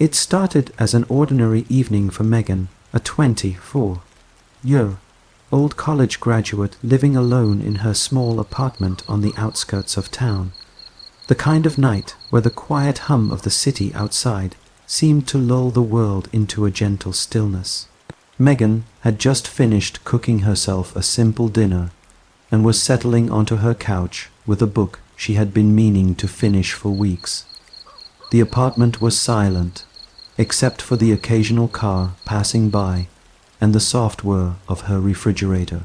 It started as an ordinary evening for Megan, a 24-year-old college graduate living alone in her small apartment on the outskirts of town. The kind of night where the quiet hum of the city outside seemed to lull the world into a gentle stillness. Megan had just finished cooking herself a simple dinner and was settling onto her couch with a book she had been meaning to finish for weeks. The apartment was silent, except for the occasional car passing by and the soft whir of her refrigerator.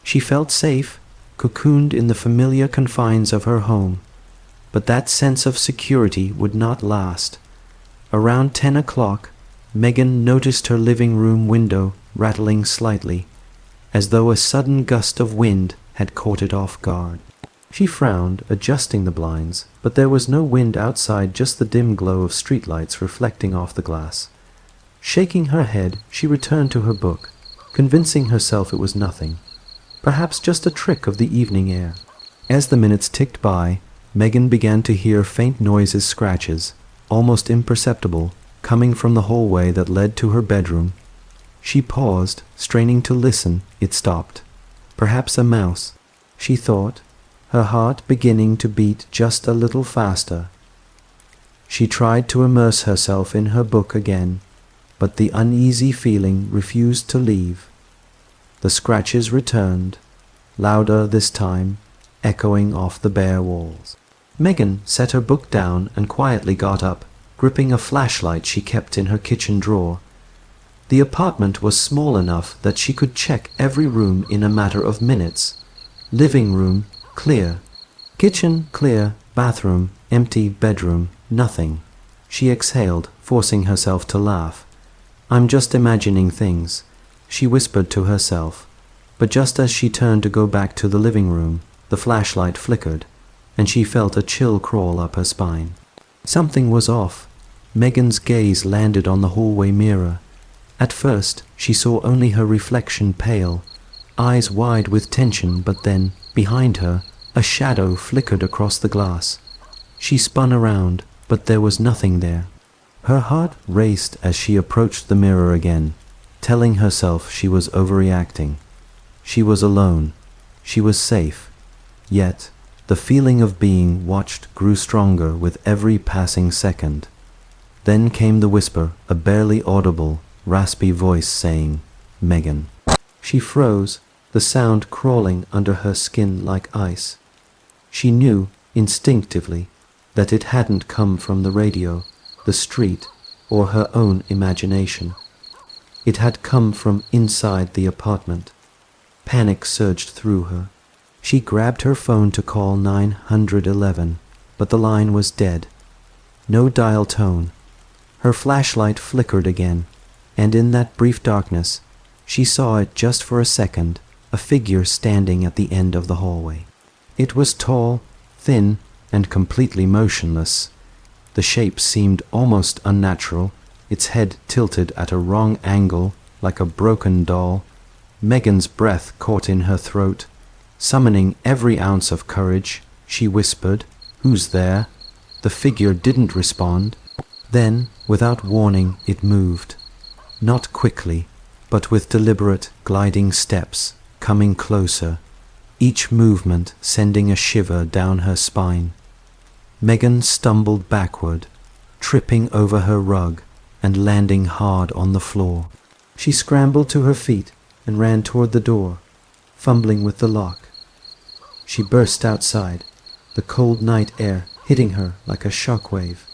She felt safe, cocooned in the familiar confines of her home, but that sense of security would not last. Around 10 o'clock, Megan noticed her living room window rattling slightly, as though a sudden gust of wind had caught it off guard. She frowned, adjusting the blinds, but there was no wind outside, just the dim glow of streetlights reflecting off the glass. Shaking her head, she returned to her book, convincing herself it was nothing, perhaps just a trick of the evening air. As the minutes ticked by, Megan began to hear faint noises, scratches, almost imperceptible, coming from the hallway that led to her bedroom. She paused, straining to listen. It stopped. Perhaps a mouse, she thought, her heart beginning to beat just a little faster. She tried to immerse herself in her book again, but the uneasy feeling refused to leave. The scratches returned, louder this time, echoing off the bare walls. Megan set her book down and quietly got up, gripping a flashlight she kept in her kitchen drawer. The apartment was small enough that she could check every room in a matter of minutes. Living room, clear. Kitchen, clear. Bathroom, empty. Bedroom, nothing. She exhaled, forcing herself to laugh. "I'm just imagining things," she whispered to herself. But just as she turned to go back to the living room, the flashlight flickered, and she felt a chill crawl up her spine. Something was off. Megan's gaze landed on the hallway mirror. At first, she saw only her reflection, pale, eyes wide with tension, but then, behind her, a shadow flickered across the glass. She spun around, but there was nothing there. Her heart raced as she approached the mirror again, telling herself she was overreacting. She was alone. She was safe. Yet, the feeling of being watched grew stronger with every passing second. Then came the whisper, a barely audible, raspy voice saying, "Megan." She froze, the sound crawling under her skin like ice. She knew, instinctively, that it hadn't come from the radio, the street, or her own imagination. It had come from inside the apartment. Panic surged through her. She grabbed her phone to call 911, but the line was dead. No dial tone. Her flashlight flickered again, and in that brief darkness, she saw it just for a second, a figure standing at the end of the hallway. It was tall, thin, and completely motionless. The shape seemed almost unnatural, its head tilted at a wrong angle, like a broken doll. Megan's breath caught in her throat. Summoning every ounce of courage, she whispered, "Who's there?" The figure didn't respond. Then, without warning, it moved. Not quickly, but with deliberate, gliding steps, coming closer, each movement sending a shiver down her spine. Megan stumbled backward, tripping over her rug and landing hard on the floor. She scrambled to her feet and ran toward the door, fumbling with the lock. She burst outside, the cold night air hitting her like a shockwave.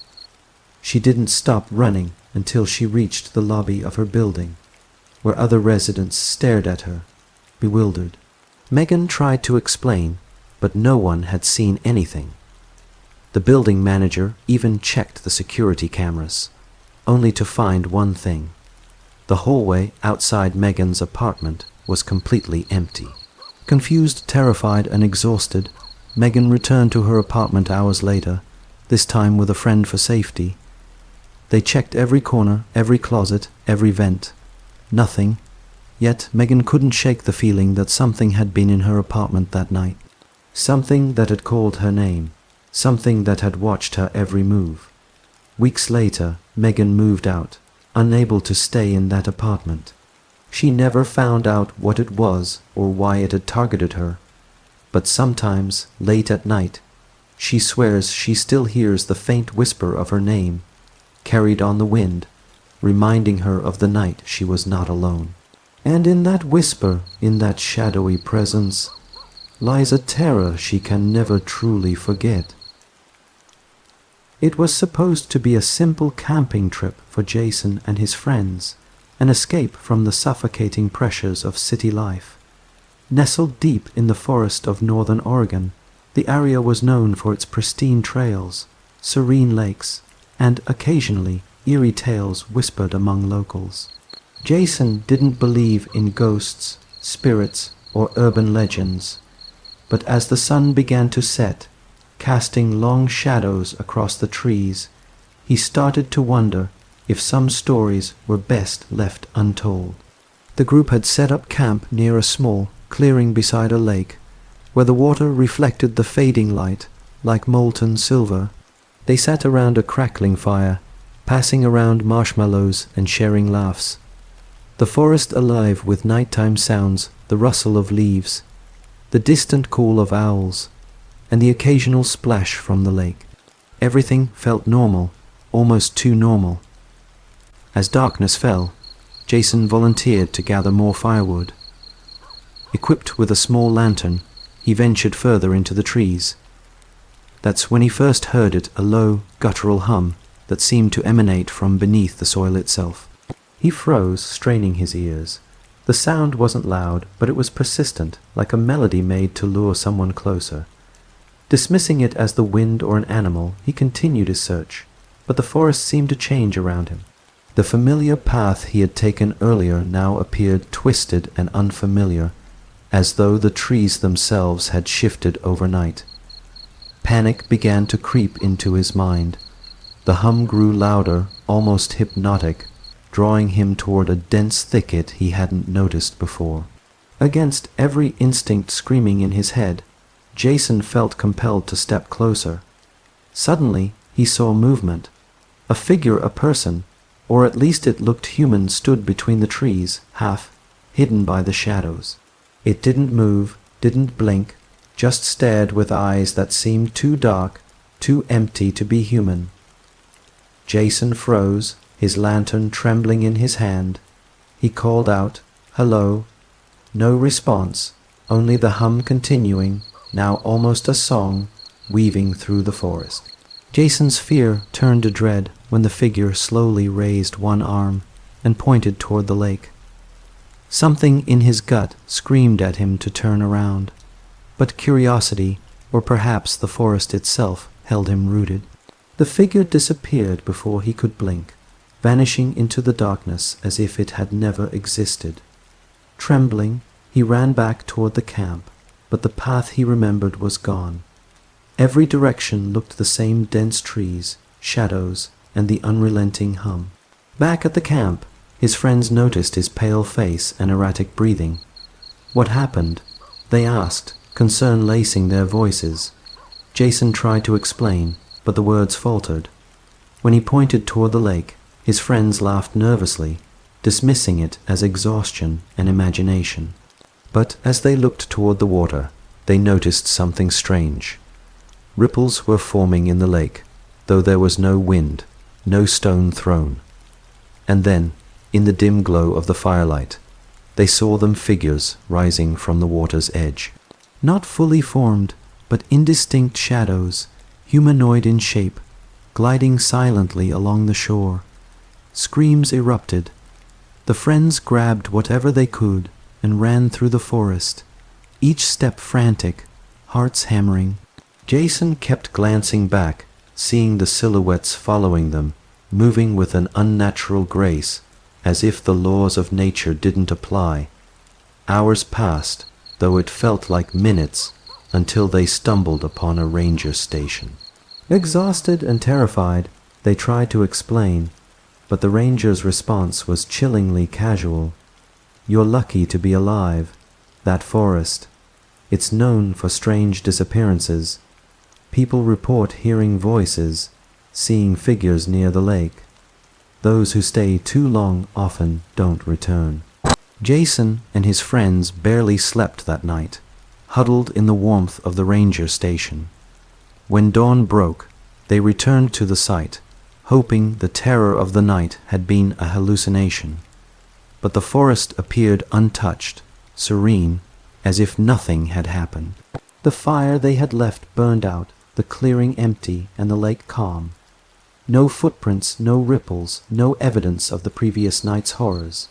She didn't stop running until she reached the lobby of her building, where other residents stared at her, bewildered. Megan tried to explain, but no one had seen anything. The building manager even checked the security cameras, only to find one thing. The hallway outside Megan's apartment was completely empty. Confused, terrified, and exhausted, Megan returned to her apartment hours later, this time with a friend for safety. They checked every corner, every closet, every vent. Nothing. Yet Megan couldn't shake the feeling that something had been in her apartment that night. Something that had called her name. Something that had watched her every move. Weeks later, Megan moved out, unable to stay in that apartment. She never found out what it was or why it had targeted her, but sometimes, late at night, she swears she still hears the faint whisper of her name, carried on the wind, reminding her of the night she was not alone. And in that whisper, in that shadowy presence, lies a terror she can never truly forget. It was supposed to be a simple camping trip for Jason and his friends, an escape from the suffocating pressures of city life. Nestled deep in the forest of northern Oregon, the area was known for its pristine trails, serene lakes, and occasionally eerie tales whispered among locals. Jason didn't believe in ghosts, spirits, or urban legends, but as the sun began to set, casting long shadows across the trees, he started to wonder if some stories were best left untold. The group had set up camp near a small clearing beside a lake, where the water reflected the fading light like molten silver. They sat around a crackling fire, passing around marshmallows and sharing laughs. The forest alive with nighttime sounds, the rustle of leaves, the distant call of owls, and the occasional splash from the lake. Everything felt normal, almost too normal. As darkness fell, Jason volunteered to gather more firewood. Equipped with a small lantern, he ventured further into the trees. That's when he first heard it, a low, guttural hum that seemed to emanate from beneath the soil itself. He froze, straining his ears. The sound wasn't loud, but it was persistent, like a melody made to lure someone closer. Dismissing it as the wind or an animal, he continued his search, but the forest seemed to change around him. The familiar path he had taken earlier now appeared twisted and unfamiliar, as though the trees themselves had shifted overnight. Panic began to creep into his mind. The hum grew louder, almost hypnotic, drawing him toward a dense thicket he hadn't noticed before. Against every instinct screaming in his head, Jason felt compelled to step closer. Suddenly, he saw movement. A figure, a person, or at least it looked human, stood between the trees, half hidden by the shadows. It didn't move, didn't blink, just stared with eyes that seemed too dark, too empty to be human. Jason froze, his lantern trembling in his hand. He called out, "Hello." No response, only the hum continuing, now almost a song, weaving through the forest. Jason's fear turned to dread when the figure slowly raised one arm and pointed toward the lake. Something in his gut screamed at him to turn around, but curiosity, or perhaps the forest itself, held him rooted. The figure disappeared before he could blink, vanishing into the darkness as if it had never existed. Trembling, he ran back toward the camp, but the path he remembered was gone. Every direction looked the same: dense trees, shadows, and the unrelenting hum. Back at the camp, his friends noticed his pale face and erratic breathing. "What happened?" they asked, concern lacing their voices. Jason tried to explain, but the words faltered. When he pointed toward the lake, his friends laughed nervously, dismissing it as exhaustion and imagination. But as they looked toward the water, they noticed something strange. Ripples were forming in the lake, though there was no wind, no stone thrown. And then, in the dim glow of the firelight, they saw them figures rising from the water's edge. Not fully formed, but indistinct shadows, humanoid in shape, gliding silently along the shore. Screams erupted. The friends grabbed whatever they could and ran through the forest, each step frantic, hearts hammering. Jason kept glancing back, seeing the silhouettes following them, moving with an unnatural grace, as if the laws of nature didn't apply. Hours passed, though it felt like minutes, until they stumbled upon a ranger station. Exhausted and terrified, they tried to explain, but the ranger's response was chillingly casual. "You're lucky to be alive. That forest. It's known for strange disappearances. People report hearing voices, seeing figures near the lake." Those who stay too long often don't return. Jason and his friends barely slept that night, huddled in the warmth of the ranger station. When dawn broke, they returned to the site, hoping the terror of the night had been a hallucination. But the forest appeared untouched, serene, as if nothing had happened. The fire they had left burned out, the clearing empty and the lake calm. No footprints, no ripples, no evidence of the previous night's horrors.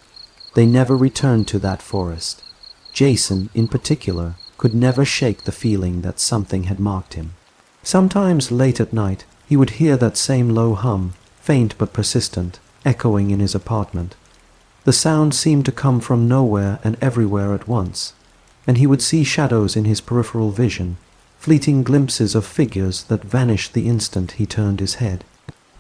They never returned to that forest. Jason, in particular, could never shake the feeling that something had marked him. Sometimes late at night, he would hear that same low hum, faint but persistent, echoing in his apartment. The sound seemed to come from nowhere and everywhere at once, and he would see shadows in his peripheral vision, fleeting glimpses of figures that vanished the instant he turned his head.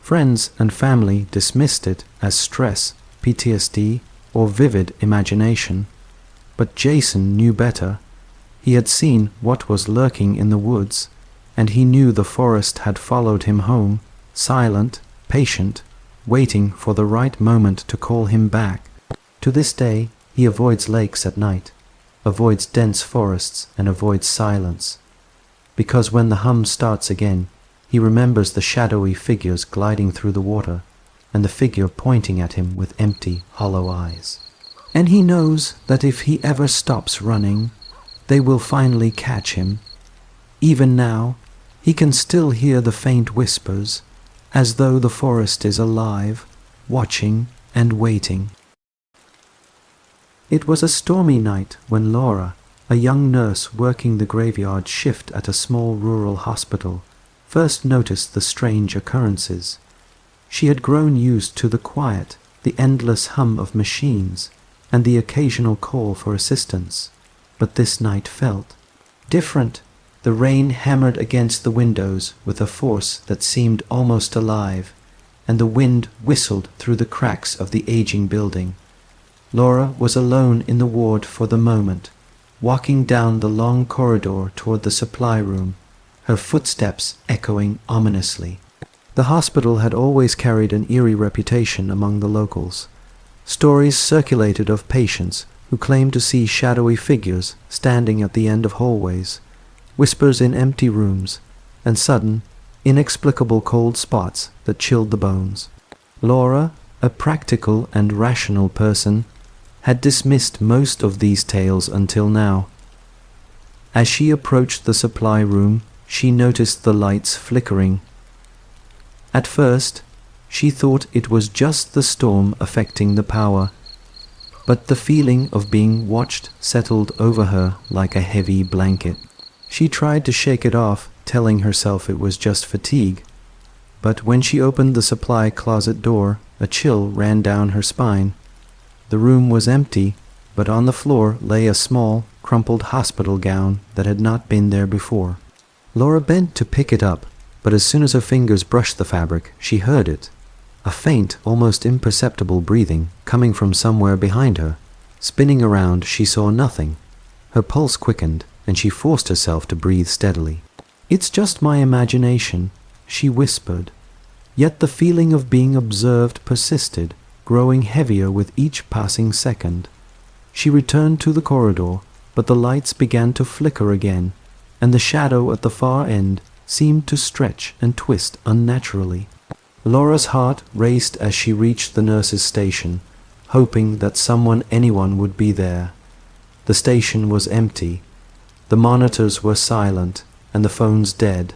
Friends and family dismissed it as stress, PTSD, or vivid imagination, but Jason knew better. He had seen what was lurking in the woods, and he knew the forest had followed him home, silent, patient, waiting for the right moment to call him back. To this day, he avoids lakes at night, avoids dense forests, and avoids silence. Because when the hum starts again, he remembers the shadowy figures gliding through the water, and the figure pointing at him with empty, hollow eyes. And he knows that if he ever stops running, they will finally catch him. Even now, he can still hear the faint whispers, as though the forest is alive, watching and waiting. It was a stormy night when Laura, a young nurse working the graveyard shift at a small rural hospital, first noticed the strange occurrences. She had grown used to the quiet, the endless hum of machines, and the occasional call for assistance. But this night felt different. The rain hammered against the windows with a force that seemed almost alive, and the wind whistled through the cracks of the aging building. Laura was alone in the ward for the moment, walking down the long corridor toward the supply room, her footsteps echoing ominously. The hospital had always carried an eerie reputation among the locals. Stories circulated of patients who claimed to see shadowy figures standing at the end of hallways, whispers in empty rooms, and sudden, inexplicable cold spots that chilled the bones. Laura, a practical and rational person, had dismissed most of these tales until now. As she approached the supply room, she noticed the lights flickering. At first, she thought it was just the storm affecting the power, but the feeling of being watched settled over her like a heavy blanket. She tried to shake it off, telling herself it was just fatigue, but when she opened the supply closet door, a chill ran down her spine. The room was empty, but on the floor lay a small, crumpled hospital gown that had not been there before. Laura bent to pick it up, but as soon as her fingers brushed the fabric, she heard it. A faint, almost imperceptible breathing coming from somewhere behind her. Spinning around, she saw nothing. Her pulse quickened, and she forced herself to breathe steadily. "It's just my imagination," she whispered. Yet the feeling of being observed persisted, growing heavier with each passing second. She returned to the corridor, but the lights began to flicker again, and the shadow at the far end seemed to stretch and twist unnaturally. Laura's heart raced as she reached the nurse's station, hoping that anyone would be there. The station was empty. The monitors were silent, and the phones dead.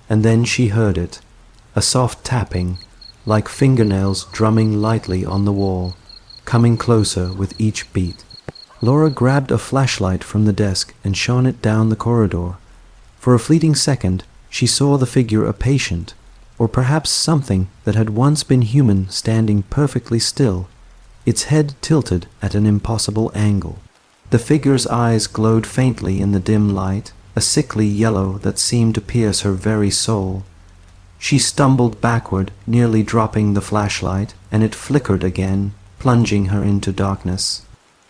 And then she heard it, a soft tapping, like fingernails drumming lightly on the wall, coming closer with each beat. Laura grabbed a flashlight from the desk and shone it down the corridor. For a fleeting second, she saw the figure a patient, or perhaps something that had once been human, standing perfectly still, its head tilted at an impossible angle. The figure's eyes glowed faintly in the dim light, a sickly yellow that seemed to pierce her very soul. She stumbled backward, nearly dropping the flashlight, and it flickered again, plunging her into darkness.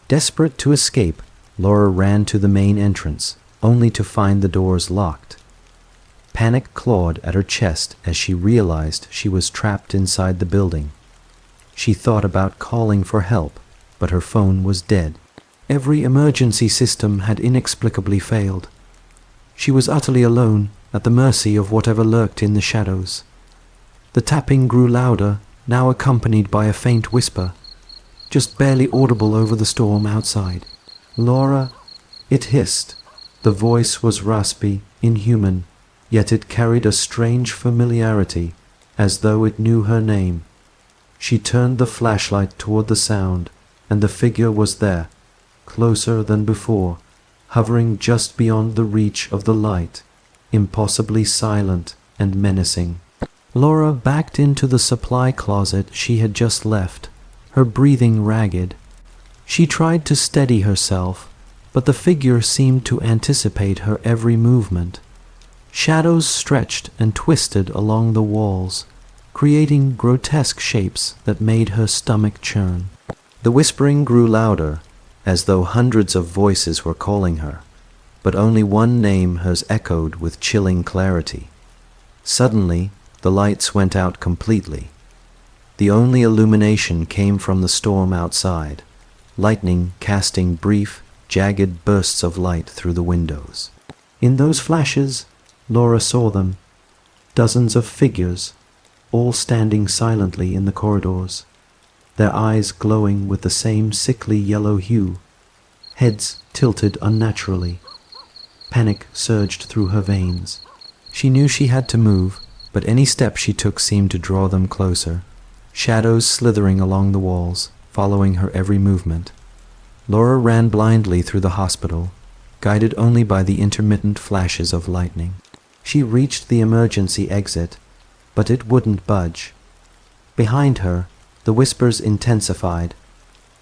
Desperate to escape, Laura ran to the main entrance, only to find the doors locked. Panic clawed at her chest as she realized she was trapped inside the building. She thought about calling for help, but her phone was dead. Every emergency system had inexplicably failed. She was utterly alone, at the mercy of whatever lurked in the shadows. The tapping grew louder, now accompanied by a faint whisper, just barely audible over the storm outside. "Laura," it hissed. The voice was raspy, inhuman, yet it carried a strange familiarity, as though it knew her name. She turned the flashlight toward the sound, and the figure was there, closer than before, hovering just beyond the reach of the light, impossibly silent and menacing. Laura backed into the supply closet she had just left, her breathing ragged. She tried to steady herself, but the figure seemed to anticipate her every movement. Shadows stretched and twisted along the walls, creating grotesque shapes that made her stomach churn. The whispering grew louder, as though hundreds of voices were calling her, but only one name has echoed with chilling clarity. Suddenly, the lights went out completely. The only illumination came from the storm outside, lightning casting brief, jagged bursts of light through the windows. In those flashes, Laura saw them, dozens of figures, all standing silently in the corridors, their eyes glowing with the same sickly yellow hue, heads tilted unnaturally. Panic surged through her veins. She knew she had to move, but any step she took seemed to draw them closer, shadows slithering along the walls, following her every movement. Laura ran blindly through the hospital, guided only by the intermittent flashes of lightning. She reached the emergency exit, but it wouldn't budge. Behind her, the whispers intensified,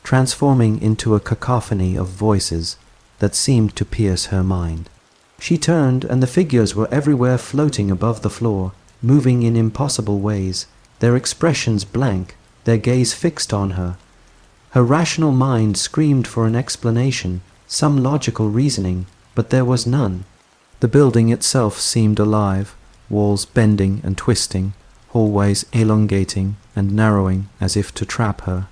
transforming into a cacophony of voices that seemed to pierce her mind. She turned, and the figures were everywhere, floating above the floor, moving in impossible ways, their expressions blank, their gaze fixed on her. Her rational mind screamed for an explanation, some logical reasoning, but there was none. The building itself seemed alive, walls bending and twisting, hallways elongating and narrowing as if to trap her.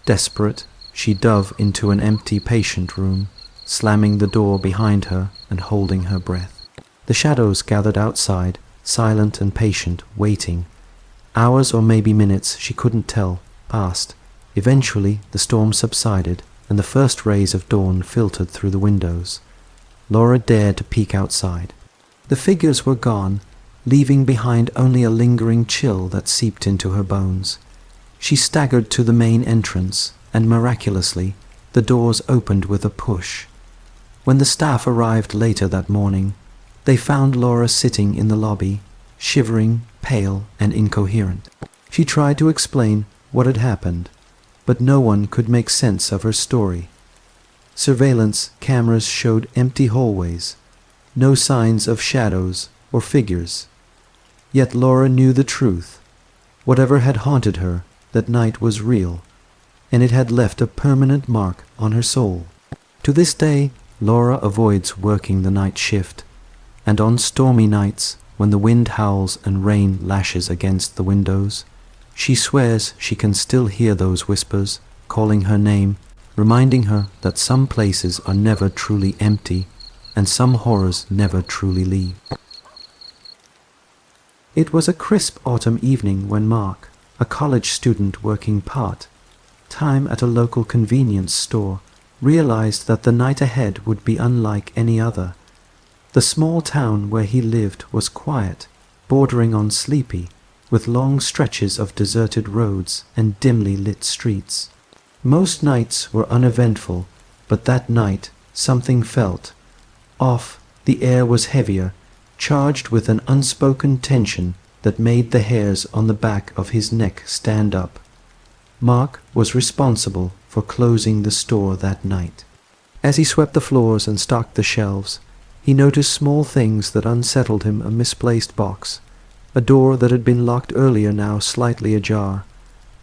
Desperate, she dove into an empty patient room, slamming the door behind her and holding her breath. The shadows gathered outside, silent and patient, waiting. Hours or maybe minutes, she couldn't tell, passed. Eventually, the storm subsided, and the first rays of dawn filtered through the windows. Laura dared to peek outside. The figures were gone, leaving behind only a lingering chill that seeped into her bones. She staggered to the main entrance, and miraculously, the doors opened with a push. When the staff arrived later that morning, they found Laura sitting in the lobby, shivering, pale, and incoherent. She tried to explain what had happened, but no one could make sense of her story. Surveillance cameras showed empty hallways, no signs of shadows or figures. Yet Laura knew the truth. Whatever had haunted her that night was real, and it had left a permanent mark on her soul. To this day, Laura avoids working the night shift, and on stormy nights, when the wind howls and rain lashes against the windows, she swears she can still hear those whispers, calling her name, reminding her that some places are never truly empty, and some horrors never truly leave. It was a crisp autumn evening when Mark, a college student working part-time at a local convenience store, realized that the night ahead would be unlike any other. The small town where he lived was quiet, bordering on sleepy, with long stretches of deserted roads and dimly lit streets. Most nights were uneventful, but that night something felt off. The air was heavier, charged with an unspoken tension that made the hairs on the back of his neck stand up. Mark was responsible for closing the store that night. As he swept the floors and stocked the shelves, he noticed small things that unsettled him: a misplaced box, a door that had been locked earlier now slightly ajar,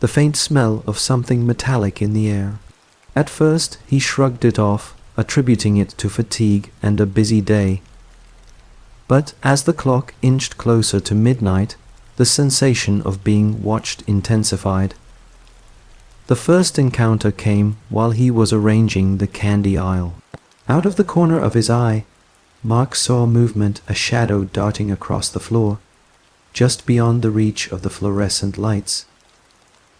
the faint smell of something metallic in the air. At first he shrugged it off, attributing it to fatigue and a busy day. But as the clock inched closer to midnight, the sensation of being watched intensified. The first encounter came while he was arranging the candy aisle. Out of the corner of his eye, Mark saw movement, a shadow darting across the floor, just beyond the reach of the fluorescent lights.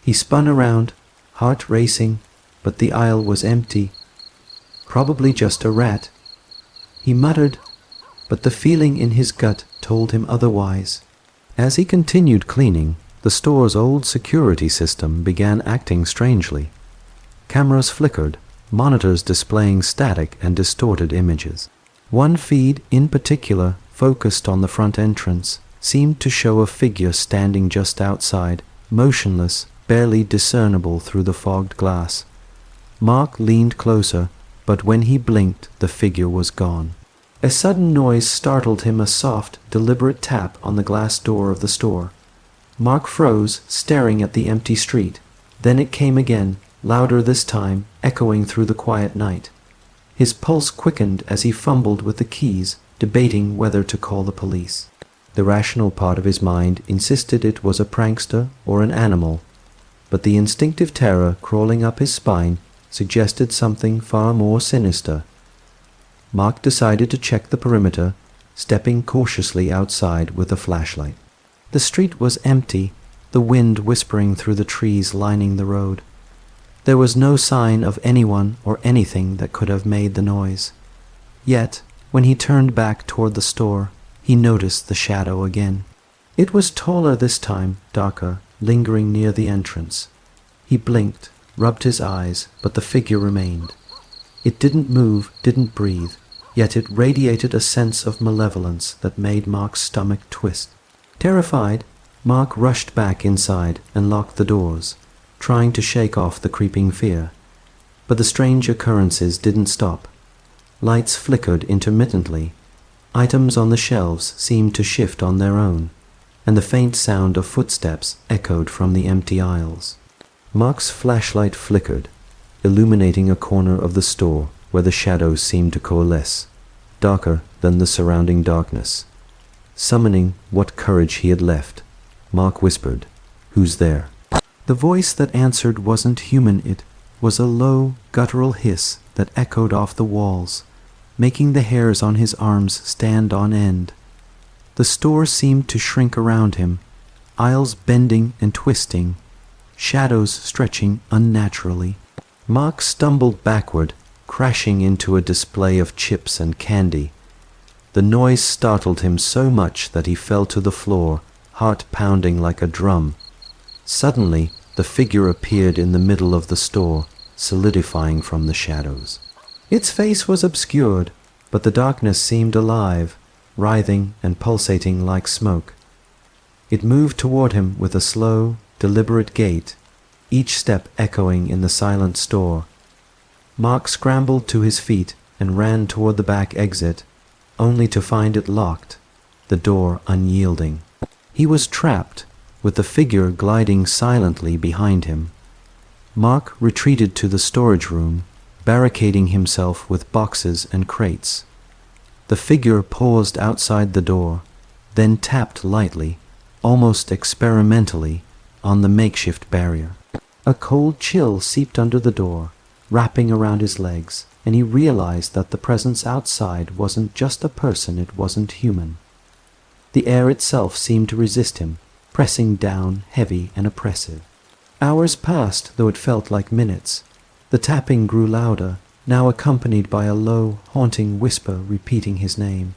He spun around, heart racing, but the aisle was empty. Probably just a rat. He muttered, but the feeling in his gut told him otherwise. As he continued cleaning, the store's old security system began acting strangely. Cameras flickered, monitors displaying static and distorted images. One feed, in particular, focused on the front entrance, seemed to show a figure standing just outside, motionless, barely discernible through the fogged glass. Mark leaned closer, but when he blinked, the figure was gone. A sudden noise startled him, a soft, deliberate tap on the glass door of the store. Mark froze, staring at the empty street. Then it came again, louder this time, echoing through the quiet night. His pulse quickened as he fumbled with the keys, debating whether to call the police. The rational part of his mind insisted it was a prankster or an animal, but the instinctive terror crawling up his spine suggested something far more sinister. Mark decided to check the perimeter, stepping cautiously outside with a flashlight. The street was empty, the wind whispering through the trees lining the road. There was no sign of anyone or anything that could have made the noise. Yet, when he turned back toward the store, he noticed the shadow again. It was taller this time, darker, lingering near the entrance. He blinked, rubbed his eyes, but the figure remained. It didn't move, didn't breathe, yet it radiated a sense of malevolence that made Mark's stomach twist. Terrified, Mark rushed back inside and locked the doors, trying to shake off the creeping fear. But the strange occurrences didn't stop. Lights flickered intermittently. Items on the shelves seemed to shift on their own, and the faint sound of footsteps echoed from the empty aisles. Mark's flashlight flickered, illuminating a corner of the store where the shadows seemed to coalesce, darker than the surrounding darkness. Summoning what courage he had left, Mark whispered, "Who's there?" The voice that answered wasn't human. It was a low, guttural hiss that echoed off the walls, making the hairs on his arms stand on end. The store seemed to shrink around him, aisles bending and twisting, shadows stretching unnaturally. Mark stumbled backward, crashing into a display of chips and candy. The noise startled him so much that he fell to the floor, heart pounding like a drum. Suddenly, the figure appeared in the middle of the store, solidifying from the shadows. Its face was obscured, but the darkness seemed alive, writhing and pulsating like smoke. It moved toward him with a slow, deliberate gait, each step echoing in the silent store. Mark scrambled to his feet and ran toward the back exit, only to find it locked, the door unyielding. He was trapped, with the figure gliding silently behind him. Mark retreated to the storage room, barricading himself with boxes and crates. The figure paused outside the door, then tapped lightly, almost experimentally, on the makeshift barrier. A cold chill seeped under the door, wrapping around his legs, and he realized that the presence outside wasn't just a person, it wasn't human. The air itself seemed to resist him, pressing down, heavy and oppressive. Hours passed, though it felt like minutes. The tapping grew louder, now accompanied by a low, haunting whisper repeating his name.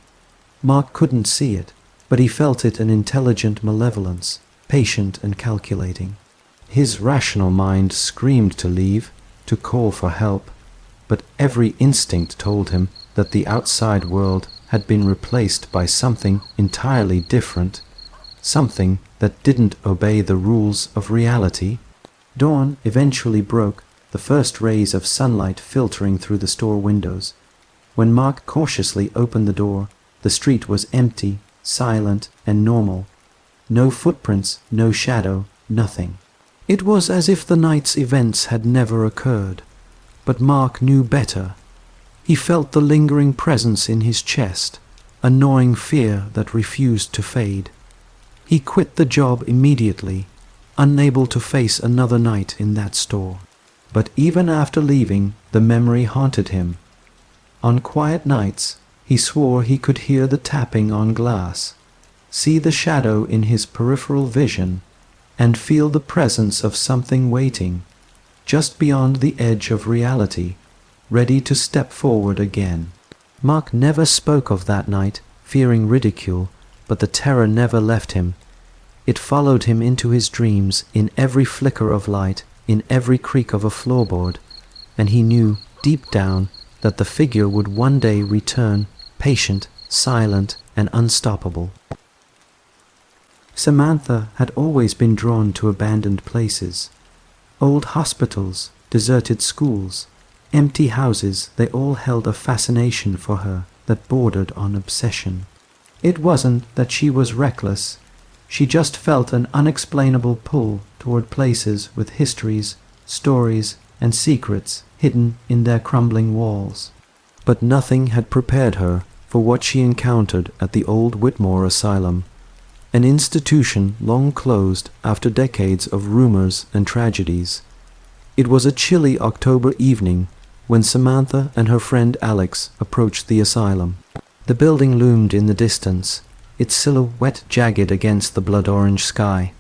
Mark couldn't see it, but he felt it, an intelligent malevolence, patient and calculating. His rational mind screamed to leave, to call for help, but every instinct told him that the outside world had been replaced by something entirely different, something that didn't obey the rules of reality. Dawn eventually broke, the first rays of sunlight filtering through the store windows. When Mark cautiously opened the door, the street was empty, silent, and normal. No footprints, no shadow, nothing. It was as if the night's events had never occurred. But Mark knew better. He felt the lingering presence in his chest, a gnawing fear that refused to fade. He quit the job immediately, unable to face another night in that store. But even after leaving, the memory haunted him. On quiet nights, he swore he could hear the tapping on glass, see the shadow in his peripheral vision, and feel the presence of something waiting, just beyond the edge of reality, ready to step forward again. Mark never spoke of that night, fearing ridicule, but the terror never left him. It followed him into his dreams, in every flicker of light, in every creak of a floorboard, and he knew, deep down, that the figure would one day return, patient, silent, and unstoppable. Samantha had always been drawn to abandoned places. Old hospitals, deserted schools, empty houses, they all held a fascination for her that bordered on obsession. It wasn't that she was reckless. She just felt an unexplainable pull toward places with histories, stories, and secrets hidden in their crumbling walls. But nothing had prepared her for what she encountered at the old Whitmore Asylum, an institution long closed after decades of rumors and tragedies. It was a chilly October evening when Samantha and her friend Alex approached the asylum. The building loomed in the distance, its silhouette jagged against the blood-orange sky.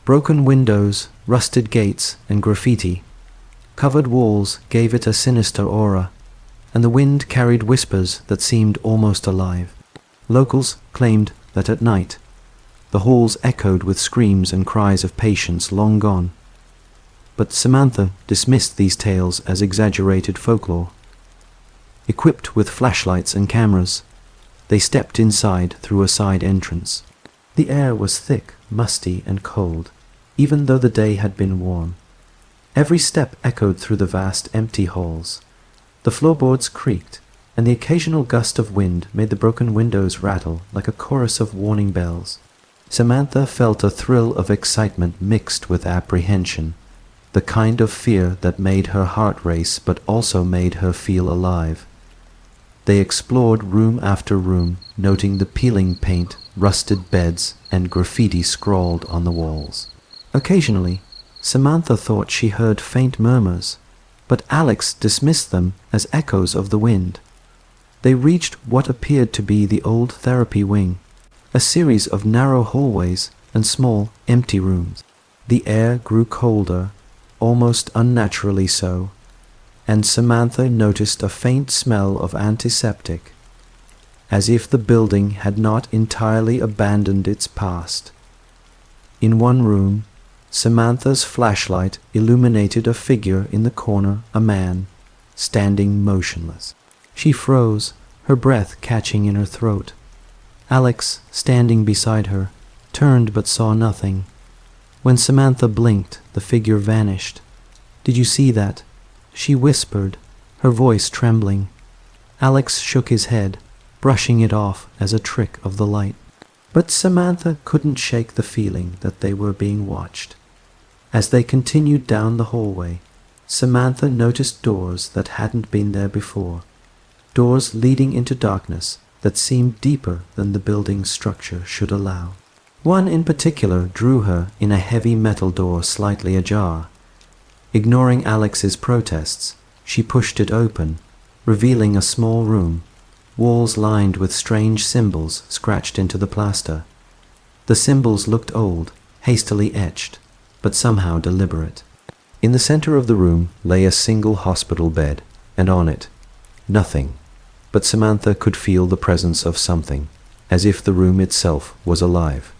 Broken windows, rusted gates, and graffiti. Covered walls gave it a sinister aura, and the wind carried whispers that seemed almost alive. Locals claimed that at night, the halls echoed with screams and cries of patients long gone. But Samantha dismissed these tales as exaggerated folklore. Equipped with flashlights and cameras, they stepped inside through a side entrance. The air was thick, musty, and cold, even though the day had been warm. Every step echoed through the vast, empty halls. The floorboards creaked, and the occasional gust of wind made the broken windows rattle like a chorus of warning bells. Samantha felt a thrill of excitement mixed with apprehension, the kind of fear that made her heart race but also made her feel alive. They explored room after room, noting the peeling paint, rusted beds, and graffiti scrawled on the walls. Occasionally, Samantha thought she heard faint murmurs, but Alex dismissed them as echoes of the wind. They reached what appeared to be the old therapy wing, a series of narrow hallways and small, empty rooms. The air grew colder, almost unnaturally so, and Samantha noticed a faint smell of antiseptic, as if the building had not entirely abandoned its past. In one room, Samantha's flashlight illuminated a figure in the corner, a man, standing motionless. She froze, her breath catching in her throat. Alex, standing beside her, turned but saw nothing. When Samantha blinked, the figure vanished. "Did you see that?" she whispered, her voice trembling. Alex shook his head, brushing it off as a trick of the light. But Samantha couldn't shake the feeling that they were being watched. As they continued down the hallway, Samantha noticed doors that hadn't been there before, doors leading into darkness that seemed deeper than the building's structure should allow. One in particular drew her in a heavy metal door slightly ajar. Ignoring Alex's protests, she pushed it open, revealing a small room, walls lined with strange symbols scratched into the plaster. The symbols looked old, hastily etched, but somehow deliberate. In the center of the room lay a single hospital bed, and on it, nothing. But Samantha could feel the presence of something, as if the room itself was alive.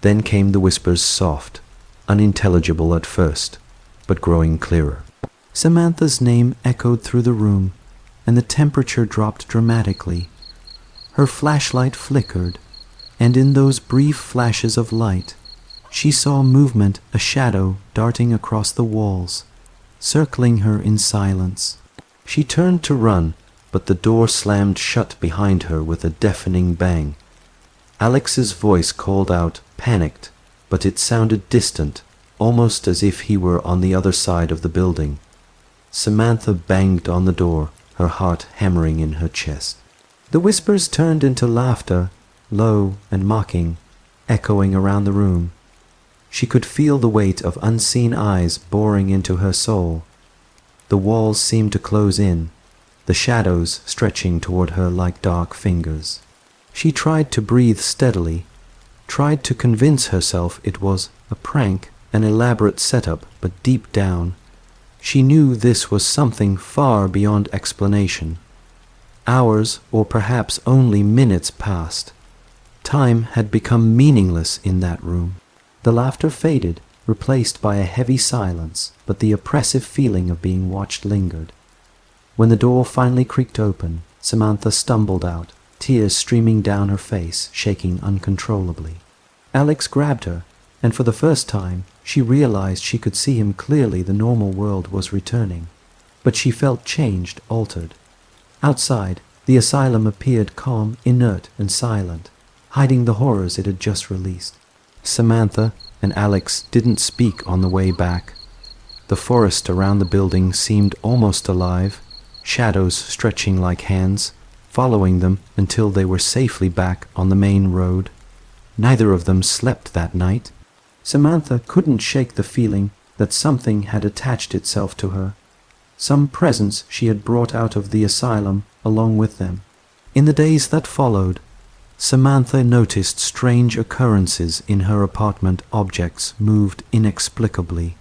Then came the whispers, soft, unintelligible at first, but growing clearer. Samantha's name echoed through the room, and the temperature dropped dramatically. Her flashlight flickered, and in those brief flashes of light, she saw movement, a shadow darting across the walls, circling her in silence. She turned to run, but the door slammed shut behind her with a deafening bang. Alex's voice called out, panicked, but it sounded distant, almost as if he were on the other side of the building. Samantha banged on the door, her heart hammering in her chest. The whispers turned into laughter, low and mocking, echoing around the room. She could feel the weight of unseen eyes boring into her soul. The walls seemed to close in, the shadows stretching toward her like dark fingers. She tried to breathe steadily, tried to convince herself it was a prank, an elaborate setup, but deep down, she knew this was something far beyond explanation. Hours, or perhaps only minutes, passed. Time had become meaningless in that room. The laughter faded, replaced by a heavy silence, but the oppressive feeling of being watched lingered. When the door finally creaked open, Samantha stumbled out, tears streaming down her face, shaking uncontrollably. Alex grabbed her, and for the first time, she realized she could see him clearly. The normal world was returning. But she felt changed, altered. Outside, the asylum appeared calm, inert, and silent, hiding the horrors it had just released. Samantha and Alex didn't speak on the way back. The forest around the building seemed almost alive, shadows stretching like hands, following them until they were safely back on the main road. Neither of them slept that night. Samantha couldn't shake the feeling that something had attached itself to her, some presence she had brought out of the asylum along with them. In the days that followed, Samantha noticed strange occurrences in her apartment. Objects moved inexplicably.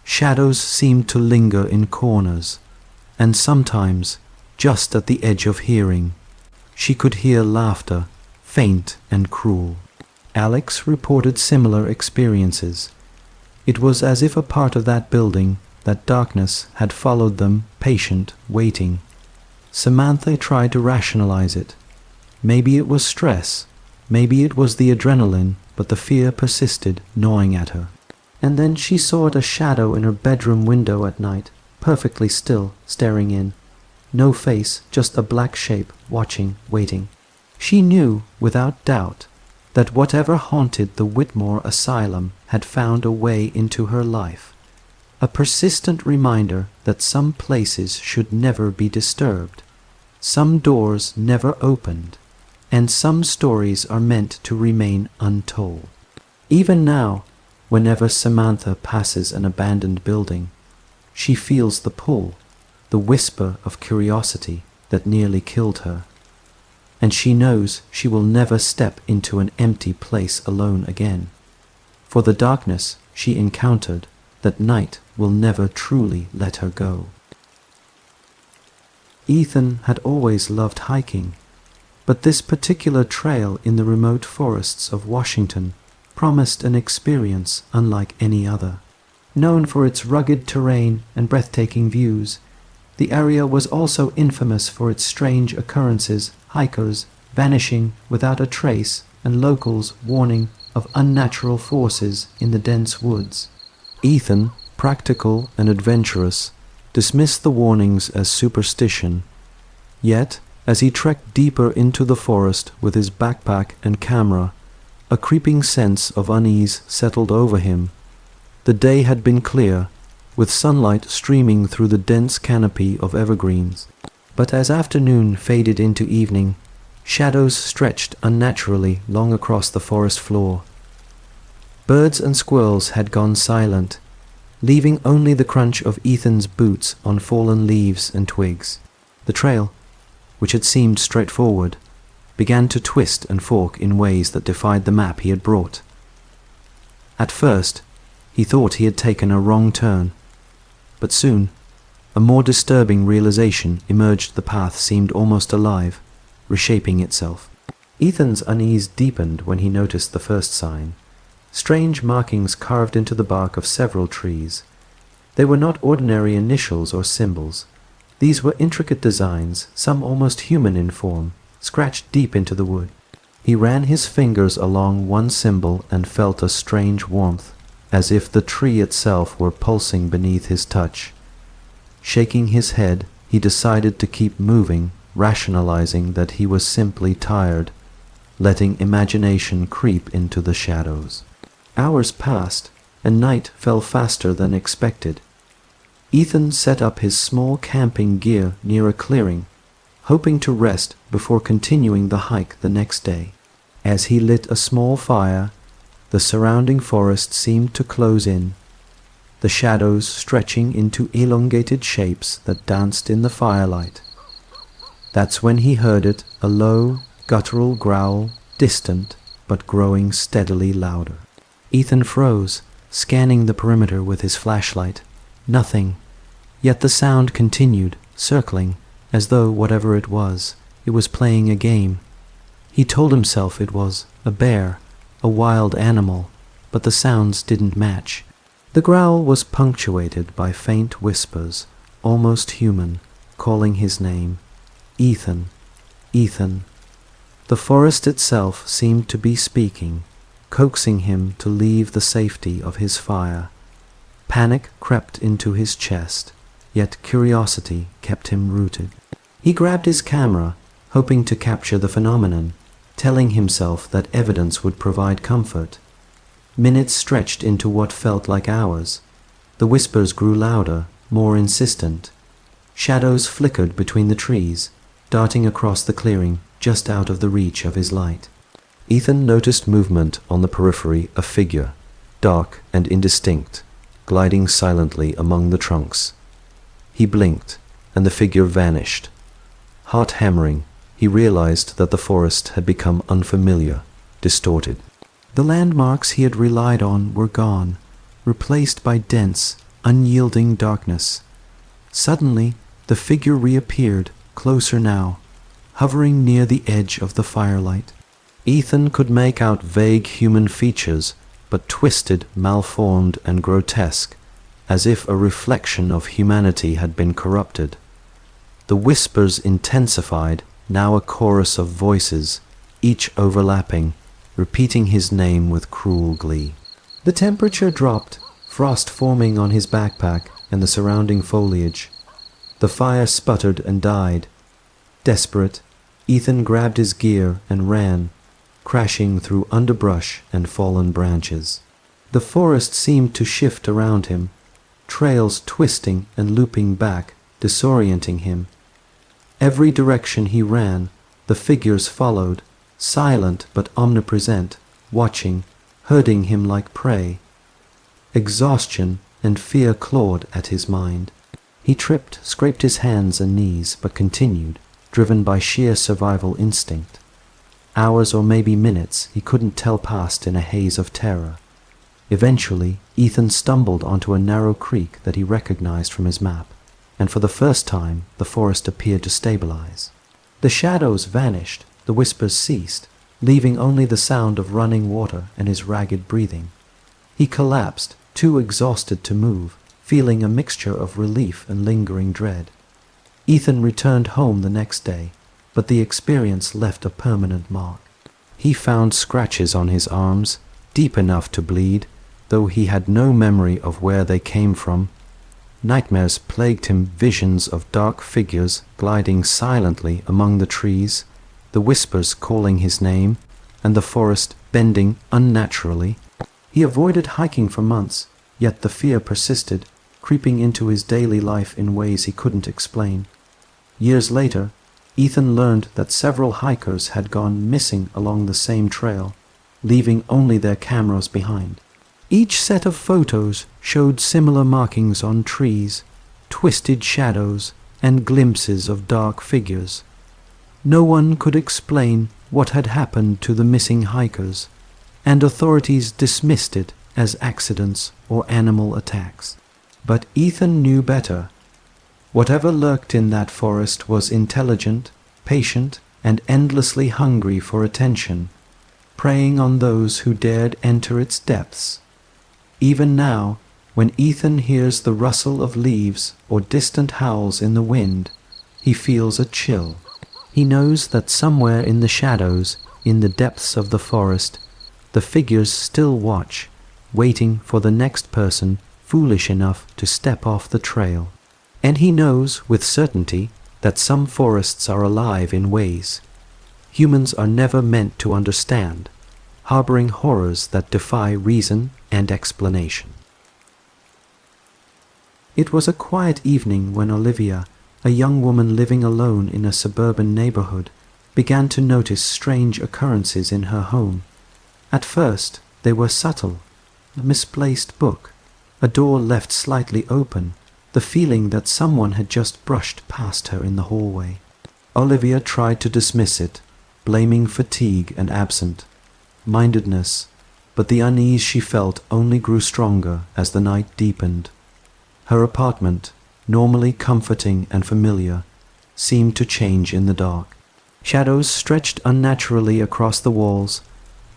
Shadows seemed to linger in corners, and sometimes, just at the edge of hearing, she could hear laughter, faint and cruel. Alex reported similar experiences. It was as if a part of that building, that darkness, had followed them, patient, waiting. Samantha tried to rationalize it. Maybe it was stress, maybe it was the adrenaline, but the fear persisted, gnawing at her. And then she saw a shadow in her bedroom window at night, perfectly still, staring in. No face, just a black shape, watching, waiting. She knew, without doubt, that whatever haunted the Whitmore Asylum had found a way into her life, a persistent reminder that some places should never be disturbed, some doors never opened, and some stories are meant to remain untold. Even now, whenever Samantha passes an abandoned building, she feels the pull, the whisper of curiosity that nearly killed her. And she knows she will never step into an empty place alone again. For the darkness she encountered that night will never truly let her go. Ethan had always loved hiking, but this particular trail in the remote forests of Washington promised an experience unlike any other. Known for its rugged terrain and breathtaking views, the area was also infamous for its strange occurrences, hikers vanishing without a trace, and locals warning of unnatural forces in the dense woods. Ethan, practical and adventurous, dismissed the warnings as superstition. Yet, as he trekked deeper into the forest with his backpack and camera, a creeping sense of unease settled over him. The day had been clear, with sunlight streaming through the dense canopy of evergreens. But as afternoon faded into evening, shadows stretched unnaturally long across the forest floor. Birds and squirrels had gone silent, leaving only the crunch of Ethan's boots on fallen leaves and twigs. The trail, which had seemed straightforward, began to twist and fork in ways that defied the map he had brought. At first, he thought he had taken a wrong turn, but soon, a more disturbing realization emerged. The path seemed almost alive, reshaping itself. Ethan's unease deepened when he noticed the first sign. Strange markings carved into the bark of several trees. They were not ordinary initials or symbols. These were intricate designs, some almost human in form, scratched deep into the wood. He ran his fingers along one symbol and felt a strange warmth, as if the tree itself were pulsing beneath his touch. Shaking his head, he decided to keep moving, rationalizing that he was simply tired, letting imagination creep into the shadows. Hours passed, and night fell faster than expected. Ethan set up his small camping gear near a clearing, hoping to rest before continuing the hike the next day. As he lit a small fire, The surrounding forest seemed to close in, the shadows stretching into elongated shapes that danced in the firelight. That's when he heard it, a low, guttural growl, distant, but growing steadily louder. Ethan froze, scanning the perimeter with his flashlight. Nothing. Yet the sound continued, circling, as though whatever it was playing a game. He told himself it was a bear, a wild animal, but the sounds didn't match. The growl was punctuated by faint whispers, almost human, calling his name. Ethan, Ethan. The forest itself seemed to be speaking, coaxing him to leave the safety of his fire. Panic crept into his chest, yet curiosity kept him rooted. He grabbed his camera, hoping to capture the phenomenon, telling himself that evidence would provide comfort. Minutes stretched into what felt like hours. The whispers grew louder, more insistent. Shadows flickered between the trees, darting across the clearing just out of the reach of his light. Ethan noticed movement on the periphery, a figure, dark and indistinct, gliding silently among the trunks. He blinked, and the figure vanished. Heart hammering, he realized that the forest had become unfamiliar, distorted. The landmarks he had relied on were gone, replaced by dense, unyielding darkness. Suddenly, the figure reappeared, closer now, hovering near the edge of the firelight. Ethan could make out vague human features, but twisted, malformed, and grotesque, as if a reflection of humanity had been corrupted. The whispers intensified, now a chorus of voices, each overlapping, repeating his name with cruel glee. The temperature dropped, frost forming on his backpack and the surrounding foliage. The fire sputtered and died. Desperate, Ethan grabbed his gear and ran, crashing through underbrush and fallen branches. The forest seemed to shift around him, trails twisting and looping back, disorienting him. Every direction he ran, the figures followed, silent but omnipresent, watching, herding him like prey. Exhaustion and fear clawed at his mind. He tripped, scraped his hands and knees, but continued, driven by sheer survival instinct. Hours or maybe minutes he couldn't tell passed in a haze of terror. Eventually, Ethan stumbled onto a narrow creek that he recognized from his map, and for the first time the forest appeared to stabilize. The shadows vanished, the whispers ceased, leaving only the sound of running water and his ragged breathing. He collapsed, too exhausted to move, feeling a mixture of relief and lingering dread. Ethan returned home the next day, but the experience left a permanent mark. He found scratches on his arms, deep enough to bleed, though he had no memory of where they came from. Nightmares plagued him, visions of dark figures gliding silently among the trees, the whispers calling his name, and the forest bending unnaturally. He avoided hiking for months, yet the fear persisted, creeping into his daily life in ways he couldn't explain. Years later, Ethan learned that several hikers had gone missing along the same trail, leaving only their cameras behind. Each set of photos showed similar markings on trees, twisted shadows, and glimpses of dark figures. No one could explain what had happened to the missing hikers, and authorities dismissed it as accidents or animal attacks. But Ethan knew better. Whatever lurked in that forest was intelligent, patient, and endlessly hungry for attention, preying on those who dared enter its depths. Even now, when Ethan hears the rustle of leaves or distant howls in the wind, he feels a chill. He knows that somewhere in the shadows, in the depths of the forest, the figures still watch, waiting for the next person foolish enough to step off the trail. And he knows with certainty that some forests are alive in ways humans are never meant to understand, harboring horrors that defy reason and explanation. It was a quiet evening when Olivia, a young woman living alone in a suburban neighborhood, began to notice strange occurrences in her home. At first, They were subtle. A misplaced book, a door left slightly open, the feeling that someone had just brushed past her in the hallway. Olivia tried to dismiss it, blaming fatigue and absent-mindedness, but the unease she felt only grew stronger as the night deepened. Her apartment, normally comforting and familiar, seemed to change in the dark. Shadows stretched unnaturally across the walls.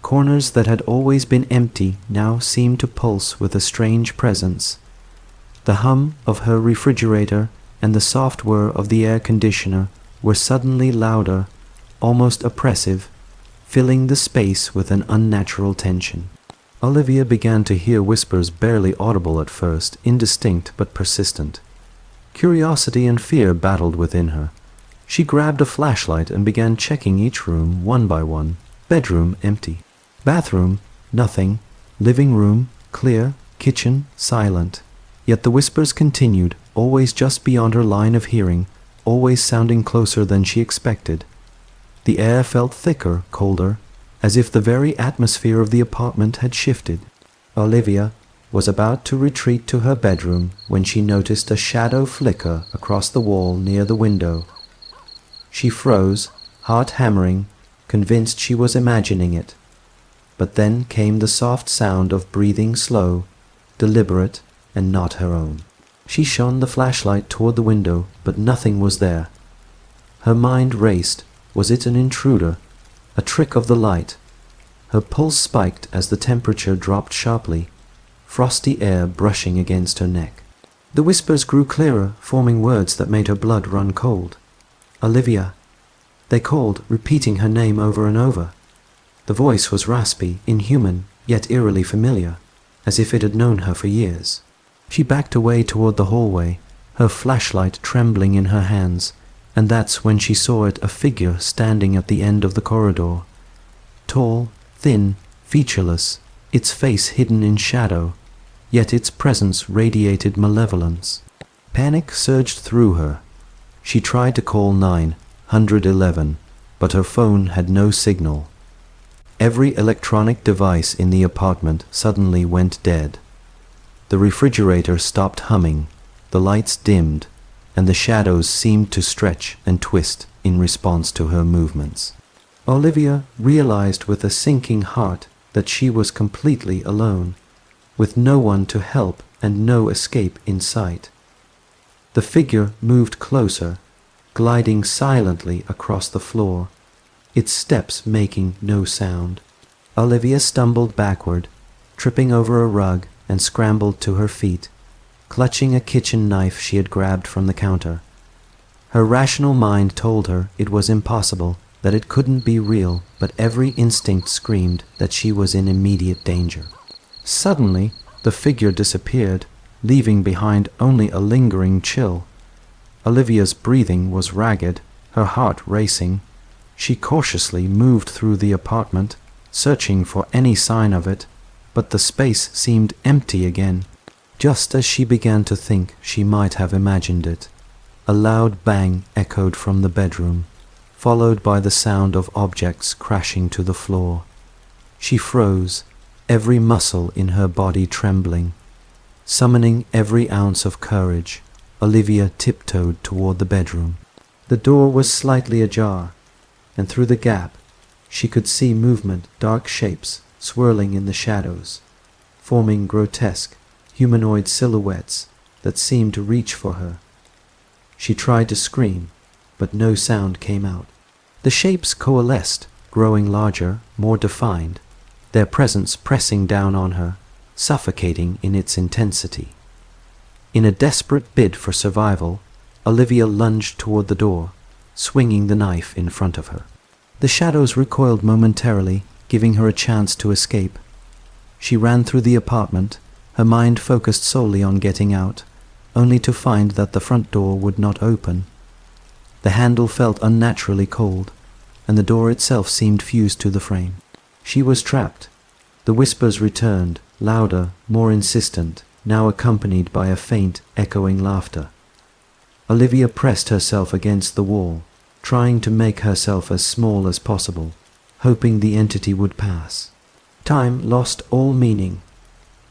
Corners that had always been empty now seemed to pulse with a strange presence. The hum of her refrigerator and the soft whir of the air conditioner were suddenly louder, almost oppressive, filling the space with an unnatural tension. Olivia began to hear whispers barely audible at first, indistinct but persistent. Curiosity and fear battled within her. She grabbed a flashlight and began checking each room one by one. Bedroom empty. Bathroom, nothing. Living room, clear. Kitchen, silent. Yet the whispers continued, always just beyond her line of hearing, always sounding closer than she expected. The air felt thicker, colder, as if the very atmosphere of the apartment had shifted. Olivia was about to retreat to her bedroom when she noticed a shadow flicker across the wall near the window. She froze, heart hammering, convinced she was imagining it. But then came the soft sound of breathing slow, deliberate, and not her own. She shone the flashlight toward the window, but nothing was there. Her mind raced. Was it an intruder? A trick of the light? Her pulse spiked as the temperature dropped sharply, frosty air brushing against her neck. The whispers grew clearer, forming words that made her blood run cold. Olivia. They called, repeating her name over and over. The voice was raspy, inhuman, yet eerily familiar, as if it had known her for years. She backed away toward the hallway, her flashlight trembling in her hands, and that's when she saw it, a figure standing at the end of the corridor. Tall, thin, featureless, its face hidden in shadow, yet its presence radiated malevolence. Panic surged through her. She tried to call 911, but her phone had no signal. Every electronic device in the apartment suddenly went dead. The refrigerator stopped humming, the lights dimmed, and the shadows seemed to stretch and twist in response to her movements. Olivia realized with a sinking heart that she was completely alone, with no one to help and no escape in sight. The figure moved closer, gliding silently across the floor, its steps making no sound. Olivia stumbled backward, tripping over a rug, and scrambled to her feet, clutching a kitchen knife she had grabbed from the counter. Her rational mind told her it was impossible, that it couldn't be real, but every instinct screamed that she was in immediate danger. Suddenly, the figure disappeared, leaving behind only a lingering chill. Olivia's breathing was ragged, her heart racing. She cautiously moved through the apartment, searching for any sign of it, but the space seemed empty again. Just as she began to think she might have imagined it, a loud bang echoed from the bedroom, followed by the sound of objects crashing to the floor. She froze, every muscle in her body trembling. Summoning every ounce of courage, Olivia tiptoed toward the bedroom. The door was slightly ajar, and through the gap she could see movement, dark shapes swirling in the shadows, forming grotesque, humanoid silhouettes that seemed to reach for her. She tried to scream, but no sound came out. The shapes coalesced, growing larger, more defined, their presence pressing down on her, suffocating in its intensity. In a desperate bid for survival, Olivia lunged toward the door, swinging the knife in front of her. The shadows recoiled momentarily, giving her a chance to escape. She ran through the apartment, her mind focused solely on getting out, only to find that the front door would not open. The handle felt unnaturally cold, and the door itself seemed fused to the frame. She was trapped. The whispers returned, louder, more insistent, now accompanied by a faint, echoing laughter. Olivia pressed herself against the wall, trying to make herself as small as possible, hoping the entity would pass. Time lost all meaning.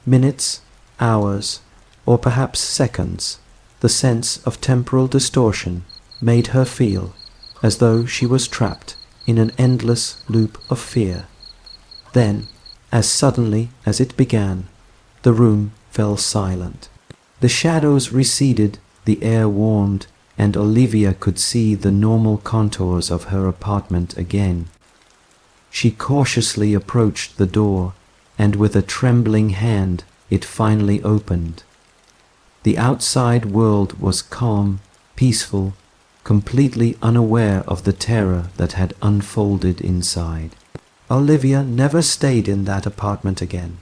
Minutes, hours, or perhaps seconds, the sense of temporal distortion made her feel as though she was trapped in an endless loop of fear. Then, as suddenly as it began, the room fell silent. The shadows receded, the air warmed, and Olivia could see the normal contours of her apartment again. She cautiously approached the door, and with a trembling hand it finally opened. The outside world was calm, peaceful, completely unaware of the terror that had unfolded inside. Olivia never stayed in that apartment again.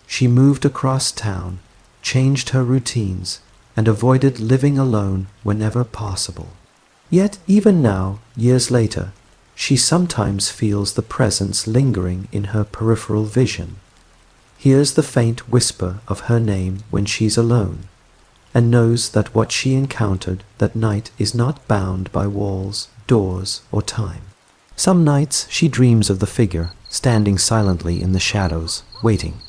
She moved across town, changed her routines, and avoided living alone whenever possible. Yet even now, years later, she sometimes feels the presence lingering in her peripheral vision, hears the faint whisper of her name when she's alone, and knows that what she encountered that night is not bound by walls, doors, or time. Some nights she dreams of the figure standing silently in the shadows, waiting.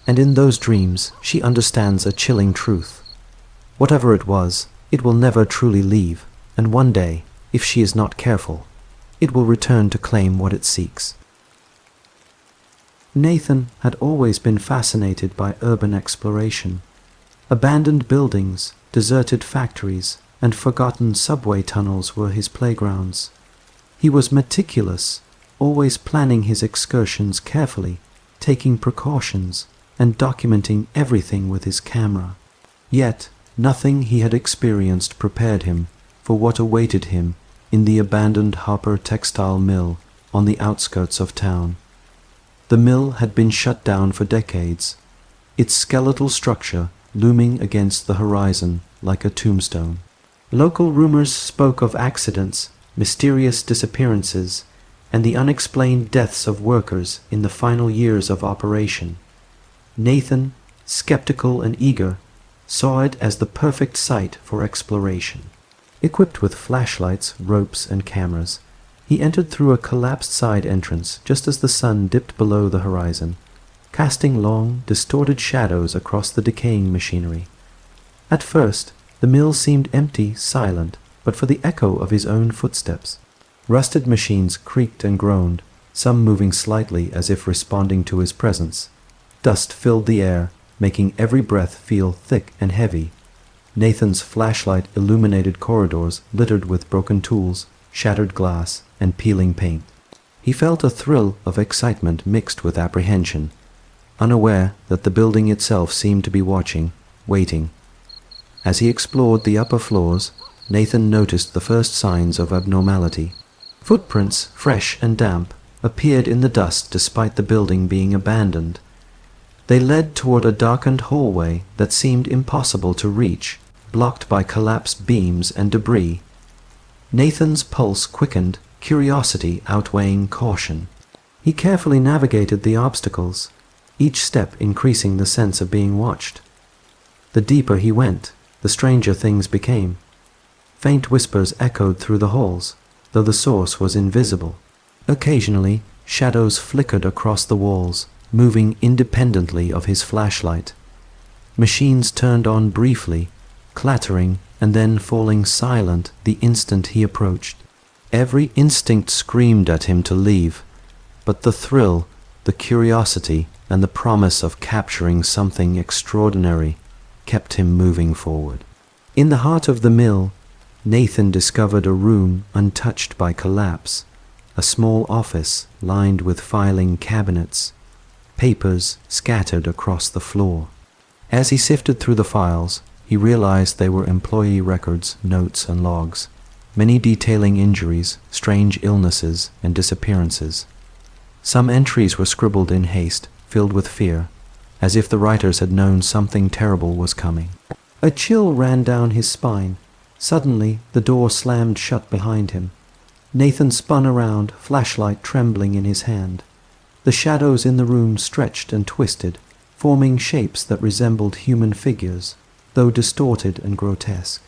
And in those dreams she understands a chilling truth. Whatever it was, it will never truly leave, and one day, if she is not careful, it will return to claim what it seeks. Nathan had always been fascinated by urban exploration. Abandoned buildings, deserted factories, and forgotten subway tunnels were his playgrounds. He was meticulous, always planning his excursions carefully, taking precautions, and documenting everything with his camera. Yet, nothing he had experienced prepared him for what awaited him in the abandoned Harper textile mill on the outskirts of town. The mill had been shut down for decades, its skeletal structure looming against the horizon like a tombstone. Local rumors spoke of accidents, mysterious disappearances, and the unexplained deaths of workers in the final years of operation. Nathan, skeptical and eager, saw it as the perfect site for exploration. Equipped with flashlights, ropes, and cameras, he entered through a collapsed side entrance just as the sun dipped below the horizon, casting long, distorted shadows across the decaying machinery. At first, the mill seemed empty, silent, but for the echo of his own footsteps. Rusted machines creaked and groaned, some moving slightly as if responding to his presence. Dust filled the air, making every breath feel thick and heavy. Nathan's flashlight illuminated corridors littered with broken tools, shattered glass, and peeling paint. He felt a thrill of excitement mixed with apprehension, unaware that the building itself seemed to be watching, waiting. As he explored the upper floors, Nathan noticed the first signs of abnormality. Footprints, fresh and damp, appeared in the dust despite the building being abandoned. They led toward a darkened hallway that seemed impossible to reach, blocked by collapsed beams and debris. Nathan's pulse quickened, curiosity outweighing caution. He carefully navigated the obstacles, each step increasing the sense of being watched. The deeper he went, the stranger things became. Faint whispers echoed through the halls, though the source was invisible. Occasionally, shadows flickered across the walls, moving independently of his flashlight. Machines turned on briefly, clattering and then falling silent the instant he approached. Every instinct screamed at him to leave, but the thrill, the curiosity, and the promise of capturing something extraordinary kept him moving forward. In the heart of the mill, Nathan discovered a room untouched by collapse, a small office lined with filing cabinets, papers scattered across the floor. As he sifted through the files, he realized they were employee records, notes, and logs, many detailing injuries, strange illnesses, and disappearances. Some entries were scribbled in haste, filled with fear, as if the writers had known something terrible was coming. A chill ran down his spine. Suddenly, the door slammed shut behind him. Nathan spun around, flashlight trembling in his hand. The shadows in the room stretched and twisted, forming shapes that resembled human figures, though distorted and grotesque.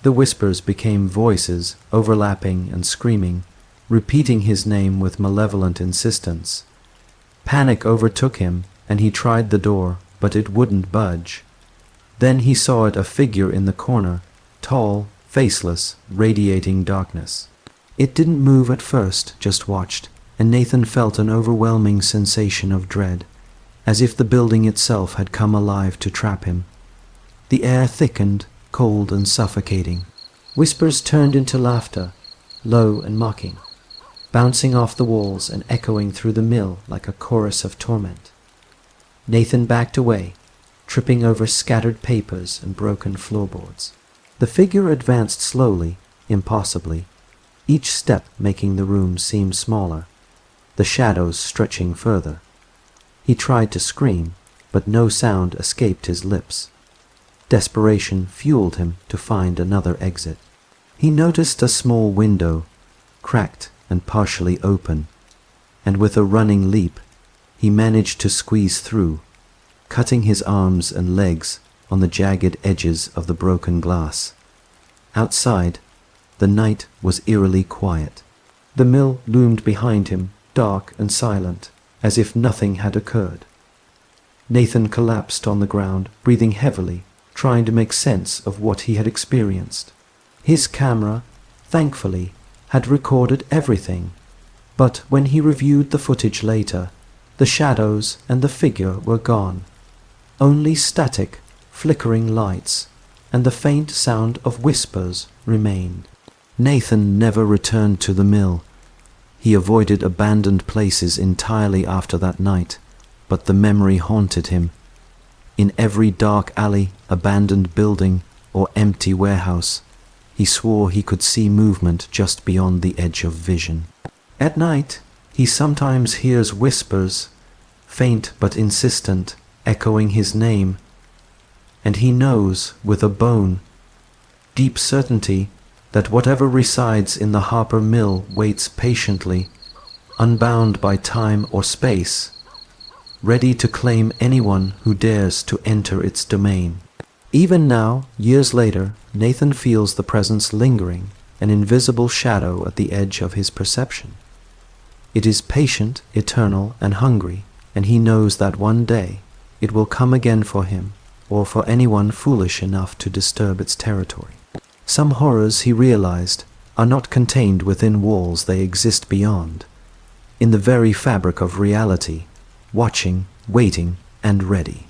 The whispers became voices, overlapping and screaming, repeating his name with malevolent insistence. Panic overtook him, and he tried the door, but it wouldn't budge. Then he saw it, a figure in the corner, tall, faceless, radiating darkness. It didn't move at first, just watched, and Nathan felt an overwhelming sensation of dread, as if the building itself had come alive to trap him. The air thickened, cold and suffocating. Whispers turned into laughter, low and mocking, bouncing off the walls and echoing through the mill like a chorus of torment. Nathan backed away, tripping over scattered papers and broken floorboards. The figure advanced slowly, impossibly, each step making the room seem smaller, the shadows stretching further. He tried to scream, but no sound escaped his lips. Desperation fueled him to find another exit. He noticed a small window, cracked and partially open, and with a running leap, he managed to squeeze through, cutting his arms and legs on the jagged edges of the broken glass. Outside, the night was eerily quiet. The mill loomed behind him, dark and silent, as if nothing had occurred. Nathan collapsed on the ground, breathing heavily, trying to make sense of what he had experienced. His camera, thankfully, had recorded everything, but when he reviewed the footage later, the shadows and the figure were gone. Only static, flickering lights and the faint sound of whispers remained. Nathan never returned to the mill. He avoided abandoned places entirely after that night, but the memory haunted him. In every dark alley, abandoned building, or empty warehouse, he swore he could see movement just beyond the edge of vision. At night, he sometimes hears whispers, faint but insistent, echoing his name, and he knows with a bone, deep certainty, that whatever resides in the Harper Mill waits patiently, unbound by time or space, ready to claim anyone who dares to enter its domain. Even now, years later, Nathan feels the presence lingering, an invisible shadow at the edge of his perception. It is patient, eternal, and hungry, and he knows that one day it will come again for him, or for anyone foolish enough to disturb its territory. Some horrors, he realized, are not contained within walls, they exist beyond, in the very fabric of reality, watching, waiting, and ready.